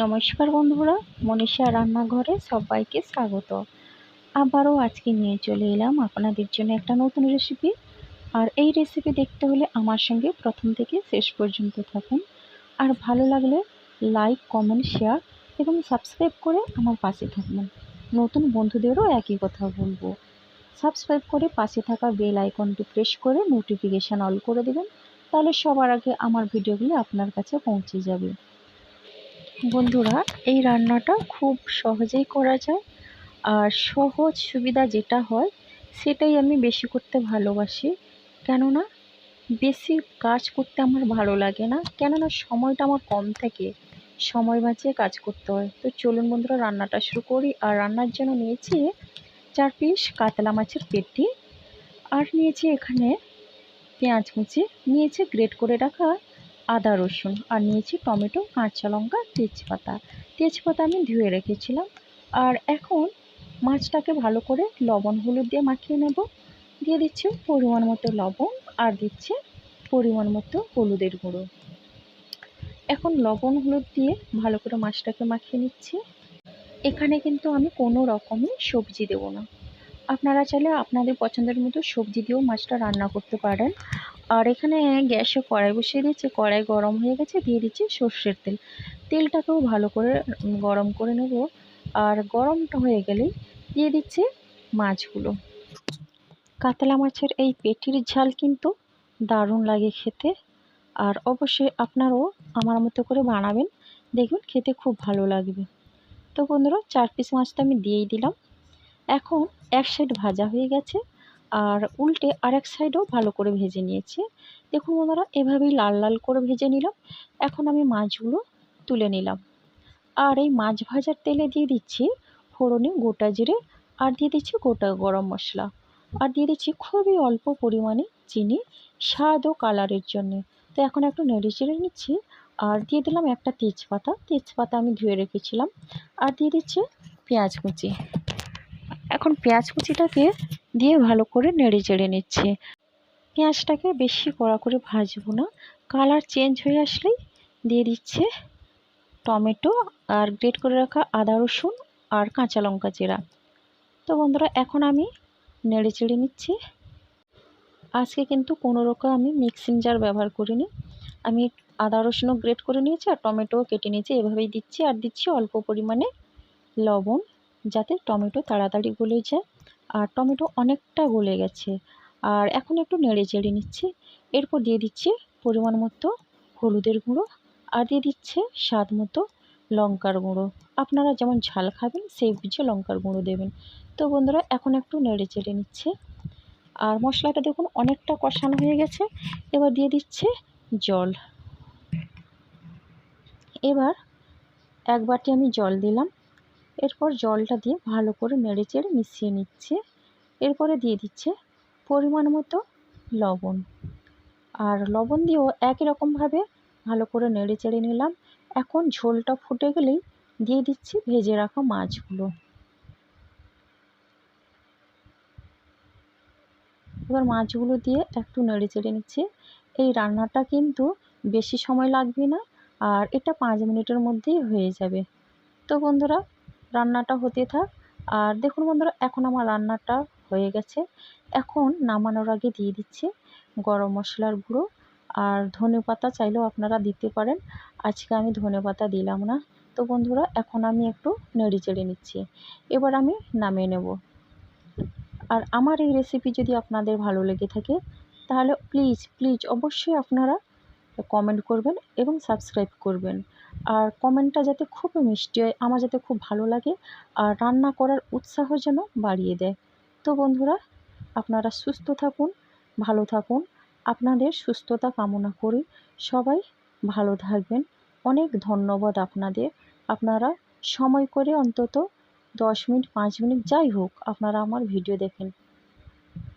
নমস্কার বন্ধুরা, মনীষা রান্নাঘরে সবাইকে স্বাগত। আবারও আজকে নিয়ে চলে এলাম আপনাদের জন্য একটা নতুন রেসিপি। আর এই রেসিপি দেখতে হলে আমার সঙ্গে প্রথম থেকে শেষ পর্যন্ত থাকুন। আর ভালো লাগলে লাইক, কমেন্ট, শেয়ার এবং সাবস্ক্রাইব করে আমার পাশে থাকবেন। নতুন বন্ধুদেরও একই কথা বলবো, সাবস্ক্রাইব করে পাশে থাকা বেল আইকনটি প্রেস করে নোটিফিকেশান অল করে দেবেন, তাহলে সবার আগে আমার ভিডিওগুলি আপনার কাছে পৌঁছে যাবে। বন্ধুরা, এই রান্নাটা খুব সহজেই করা যায়। আর সহজ সুবিধা যেটা হয় সেটাই আমি বেশি করতে ভালোবাসি। কেননা বেশি কাজ করতে আমার ভালো লাগে না, কেননা সময়টা আমার কম থাকে, সময় বাঁচিয়ে কাজ করতে হয়। তো চলুন বন্ধুরা, রান্নাটা শুরু করি। আর রান্নার জন্য নিয়েছি 4 পিস কাতলা মাছের পেটি, আর নিয়েছি এখানে পেঁয়াজ কুচি, নিয়েছি গ্রেট করে রাখা আদা রসুন, আর নিয়েছি টমেটো, কাঁচা লঙ্কা, তেজপাতা আমি ধুয়ে রেখেছিলাম। আর এখন মাছটাকে ভালো করে লবণ হলুদ দিয়ে মাখিয়ে নেব। দিয়ে দিচ্ছি পরিমাণ মতো লবণ, আর দিচ্ছি পরিমাণ মতো হলুদের গুঁড়ো। এখন লবণ হলুদ দিয়ে ভালো করে মাছটাকে মাখিয়ে নিচ্ছি। এখানে কিন্তু আমি কোনো রকমই সবজি দেব না। আপনারা চাইলে আপনাদের পছন্দের মতো সবজি দিয়েও মাছটা রান্না করতে পারেন। আর এখানে গ্যাসে কড়াই বসিয়ে দিচ্ছি, কড়াই গরম হয়ে গেছে, দিয়ে দিচ্ছি সর্ষের তেল। তেলটাকেও ভালো করে গরম করে নেব। আর গরমটা হয়ে গেলেই দিয়ে দিচ্ছি মাছগুলো। কাতলা মাছের এই পেটির ঝাল কিন্তু দারুণ লাগে খেতে। আর অবশ্যই আপনারাও আমার মতো করে বানাবেন, দেখবেন খেতে খুব ভালো লাগবে। তো বন্ধুরা, 4 পিস মাছটা আমি দিয়েই দিলাম। এখন এক সাইড ভাজা হয়ে গেছে, আর উল্টে আরেক সাইডও ভালো করে ভেজে নিয়েছি। দেখুন বন্ধুরা, এভাবেই লাল লাল করে ভেজে নিলাম। এখন আমি মাছগুলো তুলে নিলাম। আর এই মাছ ভাজার তেলে দিয়ে দিচ্ছি ফোড়নে গোটা জিরে, আর দিয়ে দিচ্ছি গোটা গরম মশলা, আর দিয়ে দিচ্ছি খুবই অল্প পরিমাণে চিনি, স্বাদ ও কালারের জন্য। তো এখন একটু নেড়ে চেড়ে নিচ্ছি। আর দিয়ে দিলাম একটা তেজপাতা আমি ধুয়ে রেখেছিলাম। আর দিয়ে দিচ্ছি পেঁয়াজ কুচি। এখন পেঁয়াজ কুচিটাকে দিয়ে ভালো করে নেড়ে চেড়ে নিচ্ছি। পেঁয়াজটাকে বেশি কড়া করে ভাজবো না, কালার চেঞ্জ হয়ে আসলেই দিয়ে দিচ্ছে টমেটো, আর গ্রেট করে রাখা আদা রসুন, আর কাঁচা লঙ্কা চেরা। তো বন্ধুরা, এখন আমি নেড়ে চেড়ে নিচ্ছি। আজকে কিন্তু কোনো রকম আমি মিক্সিং জার ব্যবহার করিনি। আমি আদা রসুনও গ্রেট করে নিয়েছি, আর টমেটোও কেটে নিয়েছি, এভাবেই দিচ্ছি। আর দিচ্ছি অল্প পরিমাণে লবণ, যাতে টমেটো তাড়াতাড়ি গলে যায়। আর টমেটো অনেকটা গলে গেছে। আর এখন একটু নেড়ে চেড়ে নিচ্ছি। এরপর দিয়ে দিচ্ছি পরিমাণ মতো হলুদের গুঁড়ো, আর দিয়ে দিচ্ছে স্বাদ মতো লঙ্কার গুঁড়ো। আপনারা যেমন ঝাল খাবেন সেই বুঝে লঙ্কার গুঁড়ো দেবেন। তো বন্ধুরা, এখন একটু নেড়ে চেড়ে নিচ্ছে। আর মশলাটা দেখুন অনেকটা কষানো হয়ে গেছে। এবার দিয়ে দিচ্ছে জল। এবার এক বাটি আমি জল দিলাম। এরপর জলটা দিয়ে ভালো করে নেড়ে চেড়ে মিশিয়ে নিচ্ছে। এরপরে দিয়ে দিচ্ছে পরিমাণ মতো লবণ। আর লবণ দিয়েও একই রকমভাবে ভালো করে নেড়ে চেড়ে নিলাম। এখন ঝোলটা ফুটে গেলেই দিয়ে দিচ্ছি ভেজে রাখা মাছগুলো। এবার মাছগুলো দিয়ে একটু নেড়ে চেড়ে নিচ্ছি। এই রান্নাটা কিন্তু বেশি সময় লাগবে না, আর এটা 5 মিনিটের মধ্যেই হয়ে যাবে। তো বন্ধুরা, রান্নাটা হতে থাক। আর দেখুন বন্ধুরা, এখন আমার রান্নাটা হয়ে গেছে। এখন নামানোর আগে দিয়ে দিচ্ছি গরম মশলার গুঁড়ো, আর ধনেপাতা চাইলেও আপনারা দিতে পারেন। আজকে আমি ধনেপাতা দিলাম না। তো বন্ধুরা, এখন আমি একটু নেড়ে চেড়ে নিচ্ছি। এবার আমি নামিয়ে নেব। আর আমার এই রেসিপি যদি আপনাদের ভালো লেগে থাকে, তাহলে প্লিজ অবশ্যই আপনারা কমেন্ট করবেন এবং সাবস্ক্রাইব করবেন। আর কমেন্টটা যাতে খুব মিষ্টি হয়, আমার যাতে খুব ভালো লাগে, আর রান্না করার উৎসাহ যেন বাড়িয়ে দেয়। তো বন্ধুরা, আপনারা সুস্থ থাকুন, ভালো থাকুন। আপনাদের সুস্থতা কামনা করি। সবাই ভালো থাকবেন। অনেক ধন্যবাদ আপনাদের। আপনারা সময় করে অন্তত 10 মিনিট, 5 মিনিট যাই হোক, আপনারা আমার ভিডিও দেখেন।